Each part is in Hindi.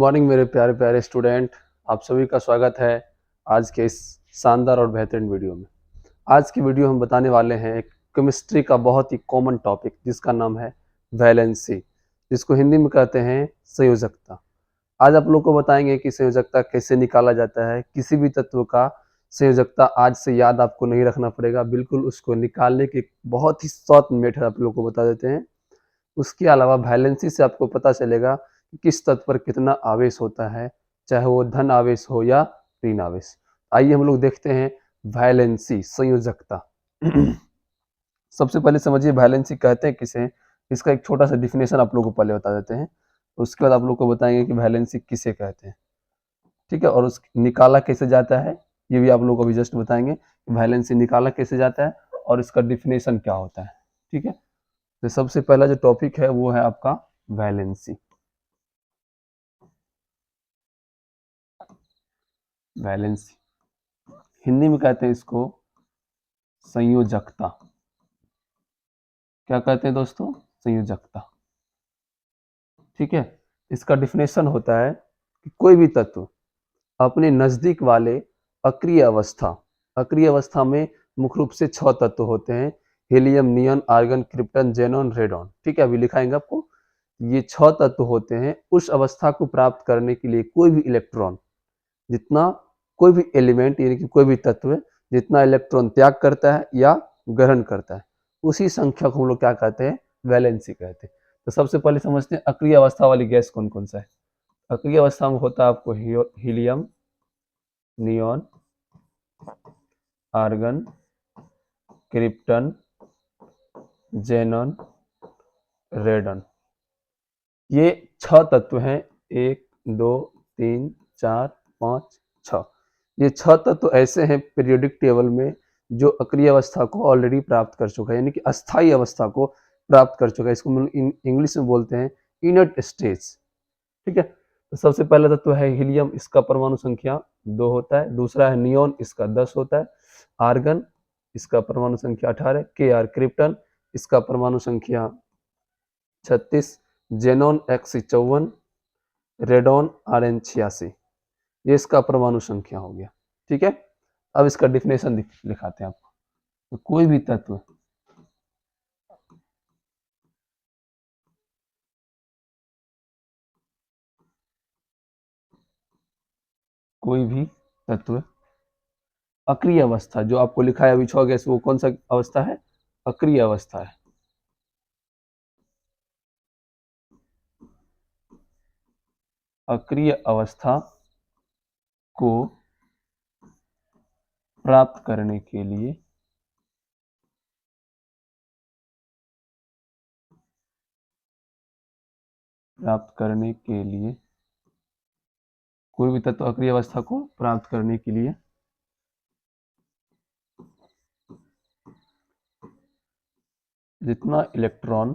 मॉर्निंग मेरे प्यारे प्यारे स्टूडेंट, आप सभी का स्वागत है आज के इस शानदार और बेहतरीन वीडियो में। आज की वीडियो हम बताने वाले हैं एक केमिस्ट्री का बहुत ही कॉमन टॉपिक जिसका नाम है वैलेंसी, जिसको हिंदी में कहते हैं संयोजकता। आज आप लोग को बताएंगे कि संयोजकता कैसे निकाला जाता है। किसी भी तत्व का संयोजकता आज से याद आपको नहीं रखना पड़ेगा, बिल्कुल उसको निकालने की बहुत ही शॉर्ट मेथड आप लोग को बता देते हैं। उसके अलावा वैलेंसी से आपको पता चलेगा कि किस तत्व पर कितना आवेश होता है, चाहे वो धन आवेश हो या ऋण आवेश। आइए हम लोग देखते हैं वैलेंसी, संयोजकता। सबसे पहले समझिए वैलेंसी कहते हैं किसे। इसका एक छोटा सा डिफिनेशन आप लोग को पहले बता देते हैं, उसके बाद आप लोग को बताएंगे कि वैलेंसी किसे कहते हैं। ठीक है, और उस निकाला कैसे जाता है ये भी आप लोग को अभी जस्ट बताएंगे। वैलेंसी निकाला कैसे जाता है और इसका डिफिनेशन क्या होता है। ठीक है, तो सबसे पहला जो टॉपिक है वो है आपका वैलेंसी। वैलेंसी हिंदी में कहते हैं इसको संयोजकता। क्या कहते हैं दोस्तों? संयोजकता। ठीक है, इसका डिफिनेशन होता है कि कोई भी तत्व अपने नजदीक वाले अक्रिय अवस्था, अक्रिय अवस्था में मुख्य रूप से 6 तत्व होते हैं: helium, neon, argon, krypton, xenon, radon. ठीक है, अभी लिखाएंगे आपको। ये 6 तत्व होते हैं। उस अवस्था को प्राप्त करने के लिए कोई भी इलेक्ट्रॉन, जितना कोई भी एलिमेंट यानी कि कोई भी तत्व जितना इलेक्ट्रॉन त्याग करता है या ग्रहण करता है, उसी संख्या को हम लोग क्या कहते हैं? वैलेंसी कहते हैं। तो सबसे पहले समझते हैं अक्रिय अवस्था वाली गैस कौन कौन सा है। अक्रिय अवस्था में होता है आपको helium, neon, argon, krypton, xenon, radon. ये 6 तत्व हैं। 1 2 3 4 5 6। ये 6 तत्व ऐसे हैं पीरियोडिक टेबल में जो अक्रिय अवस्था को ऑलरेडी प्राप्त कर चुका है, यानी कि अस्थायी अवस्था को प्राप्त कर चुका है। इसको हम इंग्लिश में बोलते हैं इनर्ट स्टेज। ठीक है, तो सबसे पहला तत्व है हीलियम, इसका परमाणु संख्या 2 होता है। दूसरा है नियॉन, इसका 10 होता है। आर्गन, इसका परमाणु संख्या 18। के आर क्रिप्टन, इसका परमाणु संख्या 36। Xenon X 54। Radon R N 86। ये इसका परमाणु संख्या हो गया। ठीक है, अब इसका डिफिनेशन लिखाते हैं आपको। तो कोई भी तत्व कोई भी तत्व अक्रिय अवस्था, जो आपको लिखा है अभी 6 गैस, वो कौन सा अवस्था है? अक्रिय अवस्था है। अक्रिय अवस्था को प्राप्त करने के लिए कोई भी तत्व अक्रिय अवस्था को प्राप्त करने के लिए जितना इलेक्ट्रॉन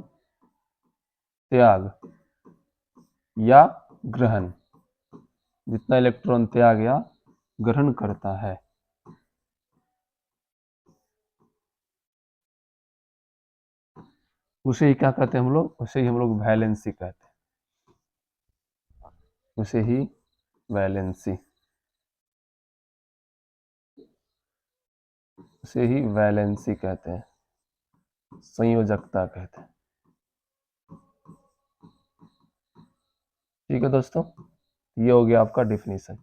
त्याग या ग्रहण, जितना इलेक्ट्रॉन त्याग या ग्रहण करता है, उसे ही क्या कहते हैं हम लोग? उसे ही हम लोग वैलेंसी कहते हैं। उसे ही वैलेंसी उसे ही वैलेंसी कहते हैं, संयोजकता कहते हैं। ठीक है दोस्तों, ये हो गया आपका डिफिनेशन।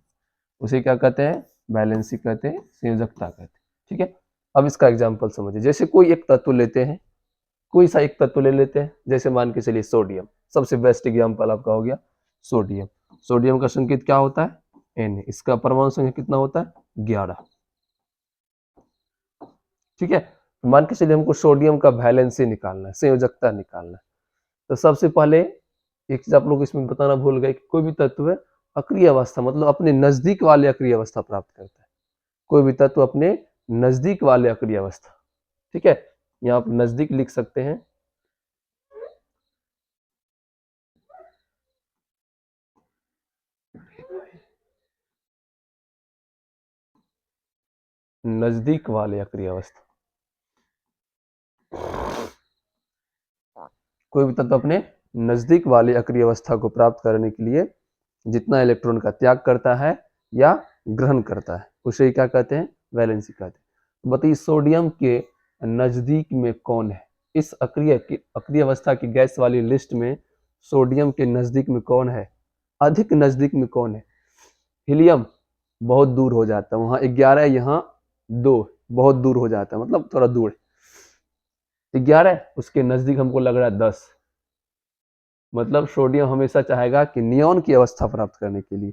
उसे क्या कहते हैं? वैलेंसी कहते हैं, संयोजकता कहते हैं। ठीक है, अब इसका एग्जांपल समझिए। जैसे कोई एक तत्व लेते हैं, कोई सा एक तत्व ले लेते हैं, जैसे मान के चलिए सोडियम। सबसे बेस्ट एग्जांपल आपका हो गया सोडियम। सोडियम का संकेत क्या होता है? एन। इसका परमाणु संख्या कितना होता है? 11। ठीक है, मान के चलिए हमको सोडियम का वैलेंसी निकालना है, संयोजकता निकालना है। तो सबसे पहले एक चीज आप लोग इसमें बताना भूल गए कि कोई भी तत्व अक्रिय अवस्था मतलब अपने नजदीक वाले अक्रिय अवस्था प्राप्त करता है। कोई भी तत्व अपने नजदीक वाले अक्रिय अवस्था। ठीक है, यहाँ आप नजदीक लिख सकते हैं। नजदीक वाले अक्रिय अवस्था, कोई भी तत्व अपने नजदीक वाले अक्रिय अवस्था को प्राप्त करने के लिए जितना इलेक्ट्रॉन का त्याग करता है या ग्रहण करता है उसे क्या कहते हैं, वैलेंसी कहते हैं। तो बताइए सोडियम के नजदीक में कौन है, इस अक्रिय अवस्था की गैस वाली लिस्ट में सोडियम के नजदीक में कौन है, अधिक नजदीक में कौन है। हीलियम बहुत दूर हो जाता है, वहां 11 यहाँ 2, बहुत दूर हो जाता है, मतलब थोड़ा दूर। 11 उसके नजदीक हमको लग रहा है 10, मतलब सोडियम हमेशा चाहेगा कि नियोन की अवस्था प्राप्त करने के लिए,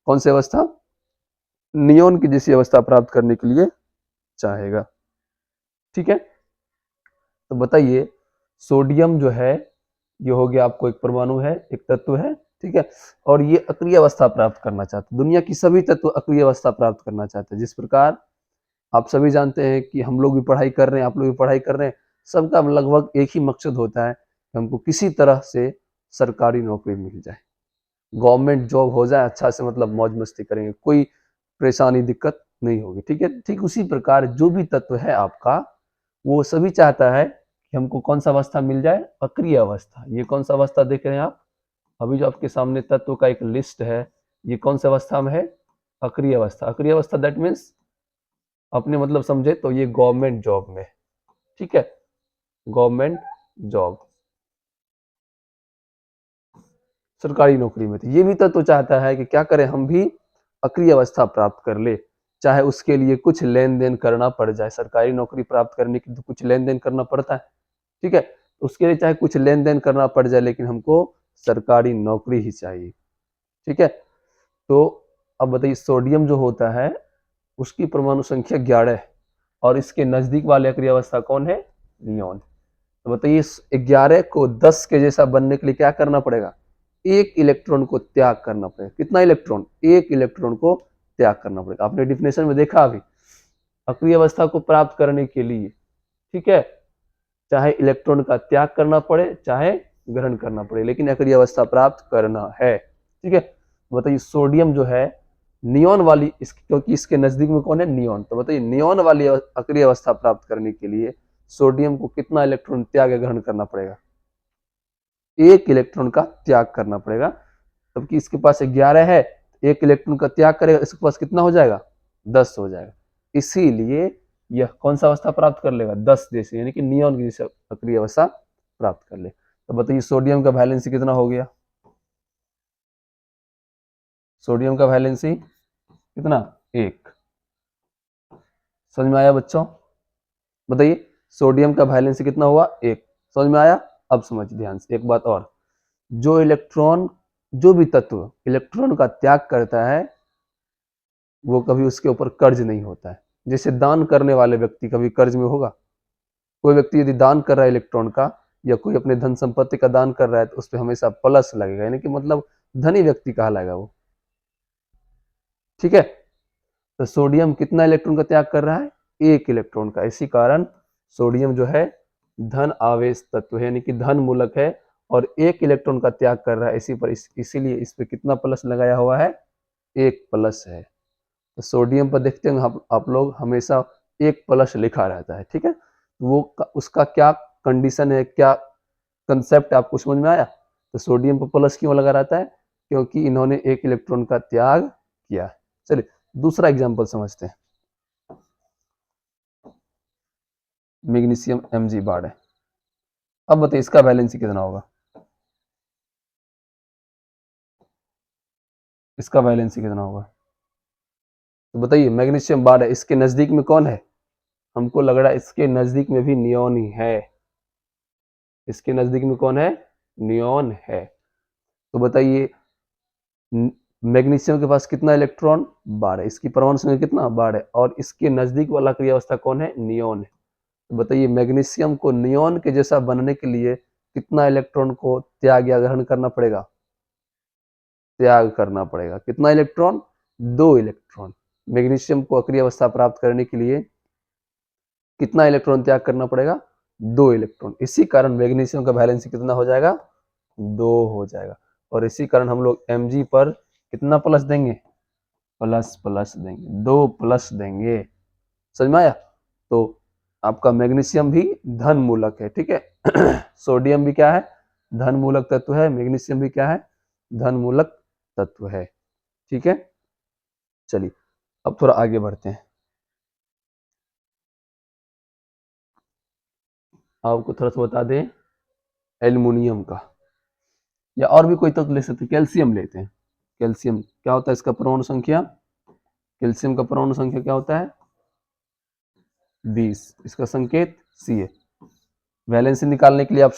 कौन सी अवस्था, नियोन की जैसी अवस्था प्राप्त करने के लिए चाहेगा। ठीक है, तो बताइए सोडियम जो है ये हो गया आपको एक परमाणु है, एक तत्व है, ठीक है, और ये अक्रिय अवस्था प्राप्त करना चाहता है। दुनिया की सभी तत्व अक्रिय अवस्था प्राप्त करना चाहते हैं। जिस प्रकार आप सभी जानते हैं कि हम लोग भी पढ़ाई कर रहे हैं, आप लोग भी पढ़ाई कर रहे हैं, सबका लगभग एक ही मकसद होता है कि हमको किसी तरह से सरकारी नौकरी मिल जाए, गवर्नमेंट जॉब हो जाए, अच्छा से मतलब मौज मस्ती करेंगे, कोई परेशानी दिक्कत नहीं होगी। ठीक है, ठीक उसी प्रकार जो भी तत्व है आपका वो सभी चाहता है कि हमको कौन सा अवस्था मिल जाए, अक्रिय अवस्था। ये कौन सा अवस्था देख रहे हैं आप, अभी जो आपके सामने तत्व का एक लिस्ट है, ये कौन सा अवस्था में है, अक्रिय अवस्था। अक्रिय अवस्था दैट मीन्स अपने मतलब समझे तो ये गवर्नमेंट जॉब में, ठीक है, गवर्नमेंट जॉब, सरकारी नौकरी में। तो ये भी तत्व चाहता है कि क्या करें, हम भी अक्रिय अवस्था प्राप्त कर ले, चाहे उसके लिए कुछ लेन देन करना पड़ जाए। सरकारी नौकरी प्राप्त करने के लिए तो कुछ लेन देन करना पड़ता है, ठीक है, उसके लिए चाहे कुछ लेन देन करना पड़ जाए, लेकिन हमको सरकारी नौकरी ही चाहिए। ठीक है, तो अब बताइए सोडियम जो होता है उसकी परमाणु संख्या 11 है और इसके नजदीक वाले अक्रिय अवस्था कौन है, नियोन। तो बताइए 11 को 10 के जैसा बनने के लिए क्या करना पड़ेगा, एक इलेक्ट्रॉन को त्याग करना पड़ेगा। कितना इलेक्ट्रॉन, एक इलेक्ट्रॉन को त्याग करना पड़ेगा। आपने डिफिनेशन में देखा अभी, अक्रिय अवस्था को प्राप्त करने के लिए, ठीक है, चाहे इलेक्ट्रॉन का त्याग करना पड़े चाहे ग्रहण करना पड़े, लेकिन अक्रिय अवस्था प्राप्त करना है। ठीक है, बताइए सोडियम जो है नियोन वाली क्योंकि इसके नजदीक में कौन है, नियोन, तो बताइए नियोन वाली अक्रिय अवस्था प्राप्त करने के लिए सोडियम को कितना इलेक्ट्रॉन त्याग या ग्रहण करना पड़ेगा, एक इलेक्ट्रॉन का त्याग करना पड़ेगा। जबकि इसके पास 11 है, एक इलेक्ट्रॉन का त्याग करेगा, इसके पास कितना हो जाएगा, 10 हो जाएगा। इसीलिए यह कौन सा अवस्था प्राप्त कर लेगा, 10 जैसे, यानी कि नियोन की जैसे अक्रिय अवस्था प्राप्त कर ले। तो बताइए सोडियम का वैलेंसी कितना हो गया, सोडियम का वैलेंसी कितना, 1। समझ में आया बच्चों, बताइए सोडियम का वैलेंसी कितना हुआ, 1। समझ में आया। अब समझिए ध्यान से एक बात और, जो इलेक्ट्रॉन, जो भी तत्व इलेक्ट्रॉन का त्याग करता है वो कभी उसके ऊपर कर्ज नहीं होता है। जैसे दान करने वाले व्यक्ति कभी कर्ज में होगा, कोई व्यक्ति यदि दान कर रहा है इलेक्ट्रॉन का या कोई अपने धन संपत्ति का दान कर रहा है तो उस पर हमेशा प्लस लगेगा, यानी कि मतलब धनी व्यक्ति कहलाएगा वो। ठीक है, तो सोडियम कितना इलेक्ट्रॉन का त्याग कर रहा है, एक इलेक्ट्रॉन का। इसी कारण सोडियम जो है धन आवेश तत्व है, यानी कि धन मूलक है और एक इलेक्ट्रॉन का त्याग कर रहा है, इसी पर इसीलिए इस पे कितना प्लस लगाया हुआ है, एक प्लस है। तो सोडियम पर देखते हैं आप लोग हमेशा एक प्लस लिखा रहता है। ठीक है, वो उसका क्या कंडीशन है, क्या कंसेप्ट आपको समझ में आया। तो सोडियम पर प्लस क्यों लगा रहता है, क्योंकि इन्होंने एक इलेक्ट्रॉन का त्याग किया। चलिए दूसरा एग्जाम्पल समझते हैं, मैग्नीशियम Mg बार है। अब बताइए इसका वैलेंसी कितना होगा, इसका वैलेंसी कितना होगा। तो बताइए मैग्नीशियम बार है, इसके नजदीक में कौन है, हमको लग रहा है इसके नजदीक में भी नियोन ही है। इसके नजदीक में कौन है, नियोन है। तो बताइए मैग्नीशियम के पास कितना इलेक्ट्रॉन, 12। इसकी परमाणु संख्या कितना, 12, और इसके नजदीक वाला क्रिया अवस्था कौन है, नियोन है। तो बताइए मैग्नीशियम को नियोन के जैसा बनने के लिए कितना इलेक्ट्रॉन को त्याग या ग्रहण करना पड़ेगा, त्याग करना पड़ेगा। कितना इलेक्ट्रॉन, 2 इलेक्ट्रॉन। मैग्नीशियम को अक्रिय अवस्था प्राप्त करने के लिए कितना इलेक्ट्रॉन त्याग करना पड़ेगा, 2 इलेक्ट्रॉन। इसी कारण मैग्नीशियम का वैलेंसी कितना हो जाएगा, 2 हो जाएगा। और इसी कारण हम लोग Mg पर कितना प्लस देंगे, प्लस प्लस देंगे, 2 प्लस देंगे। समझ में आया। तो आपका मैग्नीशियम भी धन मूलक है, ठीक है सोडियम भी क्या है, धन मूलक तत्व है, मैग्नीशियम भी क्या है, धन मूलक तत्व है। ठीक है, चलिए अब थोड़ा आगे बढ़ते हैं। आपको थोड़ा सा बता दें एल्युमिनियम का, या और भी कोई तत्व ले सकते हैं। कैल्शियम लेते हैं। कैल्शियम क्या होता है, इसका परमाणु संख्या, कैल्शियम का परमाणु संख्या क्या होता है 20, इसका संकेत सी है। वैलेंसी निकालने के लिए आप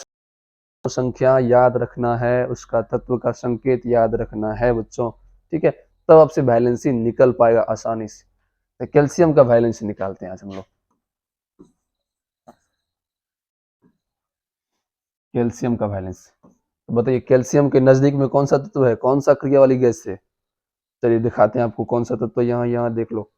संख्या याद रखना है, उसका तत्व का संकेत याद रखना है बच्चों। ठीक है, तब आपसे वैलेंसी निकल पाएगा आसानी से। तो कैल्शियम का वैलेंसी निकालते हैं आज हम लोग। कैल्शियम का वैलेंसी तो बताइए, कैल्शियम के नजदीक में कौन सा तत्व है, कौन सा क्रिया वाली गैस है। चलिए दिखाते हैं आपको कौन सा तत्व, यहाँ देख लो।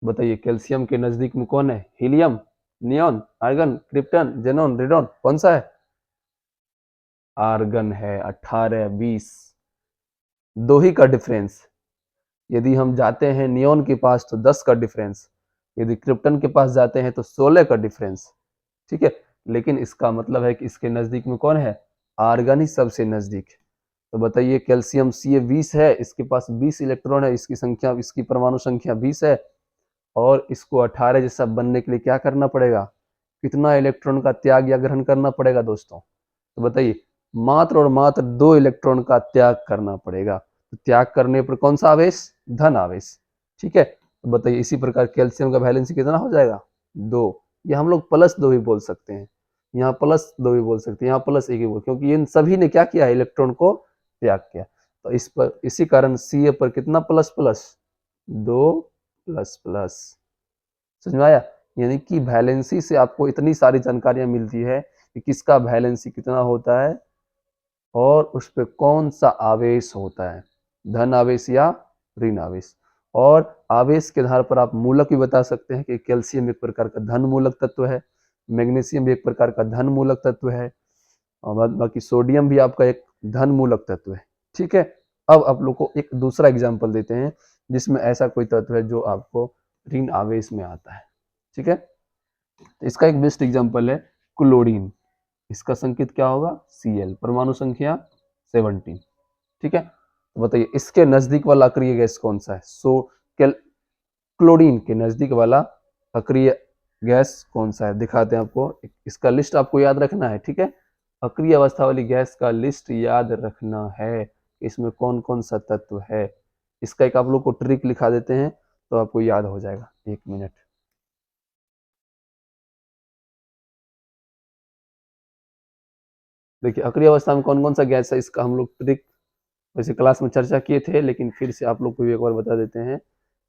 बताइए कैल्शियम के नजदीक में कौन है, helium, neon, argon, krypton, xenon, radon, कौन सा है, आर्गन है। 18 20 दो ही का डिफरेंस। यदि हम जाते हैं नियॉन के पास तो 10 का डिफरेंस, यदि क्रिप्टन के पास जाते हैं तो 16 का डिफरेंस। ठीक है, लेकिन इसका मतलब है कि इसके नजदीक में कौन है, आर्गन ही सबसे नजदीक है। तो बताइए कैल्शियम Ca 20 है, इसके पास 20 इलेक्ट्रॉन है, इसकी संख्या, इसकी परमाणु संख्या 20 है, और इसको 18 जैसा बनने के लिए क्या करना पड़ेगा, कितना इलेक्ट्रॉन का त्याग या ग्रहण करना पड़ेगा दोस्तों। तो बताइए मात्र और मात्र 2 इलेक्ट्रॉन का त्याग करना पड़ेगा। तो त्याग करने पर कौन सा आवेश, धन आवेश। ठीक है, तो बताइए इसी प्रकार कैल्शियम का वैलेंसी कितना हो जाएगा 2। ये हम लोग +2 भी बोल सकते हैं, यहाँ +2 भी बोल सकते हैं, यहाँ +1 भी बोल, क्योंकि इन सभी ने क्या किया, इलेक्ट्रॉन को त्याग किया। तो इस पर इसी कारण Ca पर कितना प्लस प्लस, 2 प्लस प्लस। समझ में आया, यानी कि वैलेंसी से आपको इतनी सारी जानकारियां मिलती है कि किसका वैलेंसी कितना होता है और उस पर कौन सा आवेश होता है, धन आवेश या ऋण आवेश। और आवेश के आधार पर आप मूलक भी बता सकते हैं कि कैल्शियम एक प्रकार का धन मूलक तत्व है, मैग्नीशियम भी एक प्रकार का धन मूलक तत्व है, और बाकी सोडियम भी आपका एक धन मूलक तत्व है। ठीक है, अब आप लोग को एक दूसरा एग्जाम्पल देते हैं जिसमें ऐसा कोई तत्व है जो आपको ऋण आवेश में आता है। ठीक है, इसका एक बेस्ट एग्जाम्पल है क्लोरीन। इसका संकेत क्या होगा, Cl, परमाणु संख्या 17। ठीक है, तो बताइए इसके नजदीक वाला अक्रिय गैस कौन सा है, क्लोरीन के नजदीक वाला अक्रिय गैस कौन सा है, दिखाते हैं आपको। इसका लिस्ट आपको याद रखना है। ठीक है, अक्रिय अवस्था वाली गैस का लिस्ट याद रखना है, इसमें कौन कौन सा तत्व है। इसका एक आप लोग को ट्रिक लिखा देते हैं तो आपको याद हो जाएगा, 1 मिनट। देखिए अक्रिय अवस्था में कौन कौन सा गैस है, इसका हम लोग ट्रिक वैसे क्लास में चर्चा किए थे, लेकिन फिर से आप लोग को भी एक बार बता देते हैं।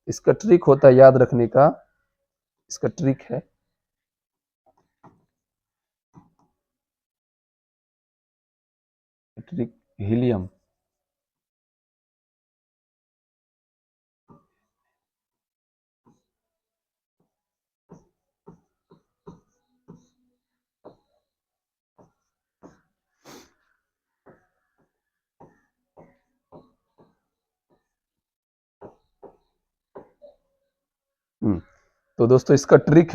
इसका ट्रिक होता है याद रखने का, इसका ट्रिक है ट्रिक हीलियम। तो दोस्तों इसका ट्रिक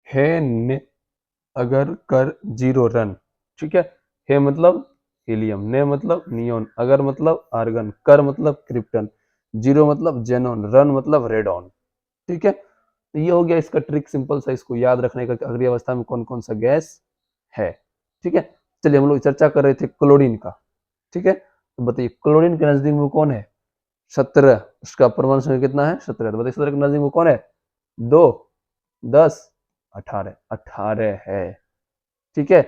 है ने अगर कर 0 रन। ठीक है मतलब हीलियम, ने मतलब नियोन, अगर मतलब आर्गन, कर मतलब क्रिप्टन, 0 मतलब जेनॉन, रन मतलब रेडॉन। ठीक है, तो ये हो गया इसका ट्रिक, सिंपल सा, इसको याद रखने का अगली अवस्था में कौन कौन सा गैस है। ठीक है, चलिए हम लोग चर्चा कर रहे थे क्लोरीन का। ठीक है, तो बताइए क्लोरीन के नजदीक में कौन है, 17, उसका परमाणु संख्या कितना है 17। तो बताइए 17 के नजदीक में कौन है, 2, 10, 18, 18 है। ठीक है,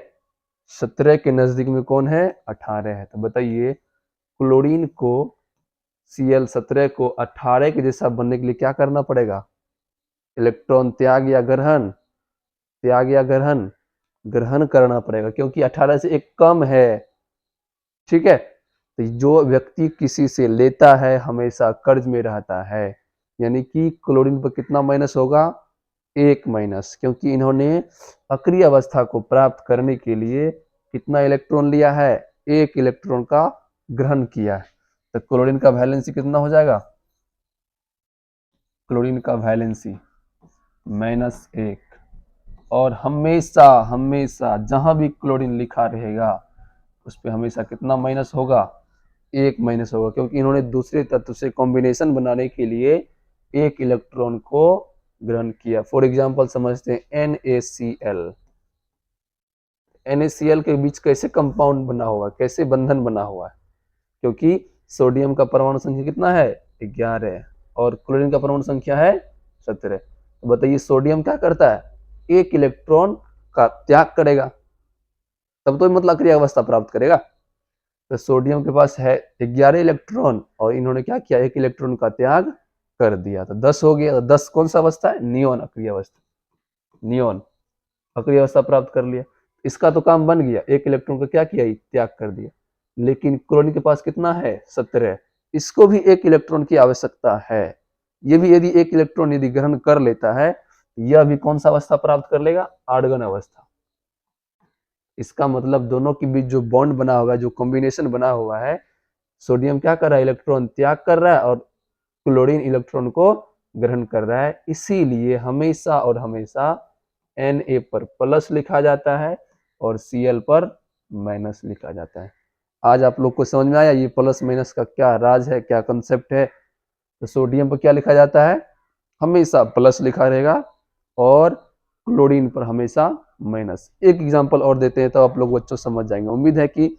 17 के नजदीक में कौन है, 18 है। तो बताइए क्लोरीन को Cl17 को 18 के जैसा बनने के लिए क्या करना पड़ेगा, इलेक्ट्रॉन त्याग या ग्रहण, त्याग या ग्रहण, ग्रहण करना पड़ेगा, क्योंकि 18 से एक कम है। ठीक है, तो जो व्यक्ति किसी से लेता है हमेशा कर्ज में रहता है, यानी कि क्लोरीन पर कितना माइनस होगा, 1 माइनस, क्योंकि इन्होंने अक्रिय अवस्था को प्राप्त करने के लिए कितना इलेक्ट्रॉन लिया है, 1 इलेक्ट्रॉन का ग्रहण किया है। तो क्लोरीन का वैलेंसी कितना हो जाएगा, क्लोरीन का वैलेंसी -1। और हमेशा हमेशा जहां भी क्लोरीन लिखा रहेगा उस पर हमेशा कितना माइनस होगा, 1 माइनस होगा, क्योंकि इन्होंने दूसरे तत्व से कॉम्बिनेशन बनाने के लिए एक इलेक्ट्रॉन को ग्रहण किया। फॉर एग्जाम्पल समझते हैं NaCl। NaCl के बीच कैसे कंपाउंड बना हुआ है, कैसे बंधन बना हुआ है, क्योंकि सोडियम का परमाणु संख्या कितना है, 11, और क्लोरीन का परमाणु संख्या है 17। तो बताइए सोडियम क्या करता है, एक इलेक्ट्रॉन का त्याग करेगा, तब तो मतलब अक्रिय अवस्था प्राप्त करेगा। तो सोडियम के पास है 11 इलेक्ट्रॉन और इन्होंने क्या किया, एक इलेक्ट्रॉन का त्याग कर दिया, तो 10 हो गया। तो 10 कौन सा अवस्था है, नियोन अक्रिय अवस्था, नियोन अक्रिय अवस्था प्राप्त कर लिया। इसका तो काम बन गया, एक इलेक्ट्रॉन का क्या किया, त्याग कर दिया। लेकिन क्लोरीन के पास कितना है, 17, इसको भी एक इलेक्ट्रॉन की आवश्यकता है। ये भी यदि एक इलेक्ट्रॉन यदि ग्रहण कर लेता है, यह भी कौन सा अवस्था प्राप्त कर लेगा, आर्गन अवस्था। इसका मतलब दोनों के बीच जो बॉन्ड बना हुआ है, जो कॉम्बिनेशन बना हुआ है, सोडियम क्या कर रहा है, इलेक्ट्रॉन त्याग कर रहा है और क्लोरीन इलेक्ट्रॉन को ग्रहण कर रहा है। इसीलिए हमेशा और हमेशा Na पर प्लस लिखा जाता है और Cl पर माइनस लिखा जाता है। आज आप लोग को समझ में आया ये प्लस माइनस का क्या राज है, क्या कंसेप्ट है। तो सोडियम पर क्या लिखा जाता है, हमेशा प्लस लिखा रहेगा और क्लोरीन पर हमेशा माइनस। एक एग्जांपल और देते हैं तो आप लोग बच्चों समझ जाएंगे, उम्मीद है कि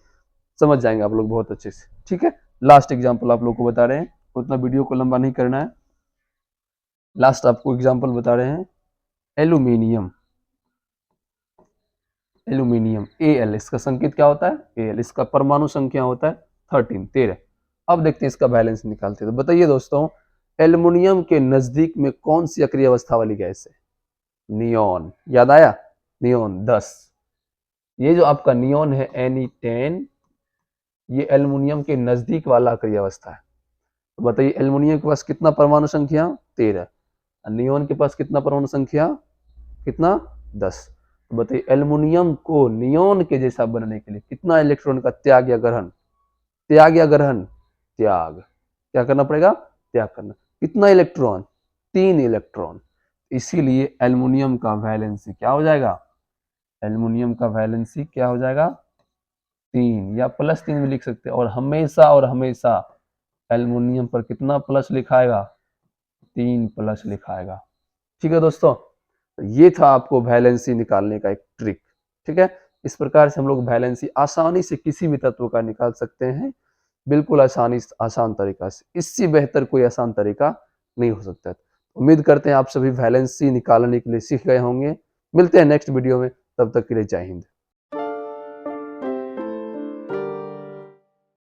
समझ जाएंगे आप लोग बहुत अच्छे से। ठीक है, लास्ट एग्जांपल आप लोग को बता रहे हैं, उतना वीडियो को लंबा नहीं करना है। लास्ट आपको एग्जांपल बता रहे हैं, एल्यूमिनियम। एल्यूमिनियम Al, इसका संकेत क्या होता है, Al, इसका परमाणु संख्या होता है 13। अब देखते हैं इसका बैलेंस निकालते हैं। तो बताइए दोस्तों, एल्यूमिनियम के नजदीक में कौन सी अक्रिय अवस्था वाली गैस है, नियोन। याद आया, नियोन 10। ये जो आपका नियोन है Ne10, ये एल्यूमिनियम के नजदीक वाला अक्रिय अवस्था है। तो बताइए एल्यूमिनियम के पास कितना परमाणु संख्या, 13, नियोन के पास कितना परमाणु संख्या, कितना, 10। तो बताइए एल्यूमिनियम को नियोन के जैसा बनने के लिए कितना इलेक्ट्रॉन का त्याग या ग्रहण, त्याग या ग्रहण, त्याग, क्या करना पड़ेगा, त्याग करना। कितना इलेक्ट्रॉन, 3 इलेक्ट्रॉन। इसीलिए एल्यूमिनियम का वैलेंसी क्या हो जाएगा, एल्यूमिनियम का वैलेंसी क्या हो जाएगा, 3 या +3 भी लिख सकते हैं। और हमेशा एल्यूमिनियम पर कितना प्लस लिखाएगा, 3 प्लस लिखाएगा। ठीक है दोस्तों, ये था आपको वैलेंसी निकालने का एक ट्रिक। ठीक है, इस प्रकार से हम लोग वैलेंसी आसानी से किसी भी तत्व का निकाल सकते हैं, बिल्कुल आसान तरीका से। इससे बेहतर कोई आसान तरीका नहीं हो सकता। उम्मीद करते हैं आप सभी वैलेंसी निकालने के लिए सीख गए होंगे। मिलते हैं नेक्स्ट वीडियो में, तब तक के लिए जय हिंद।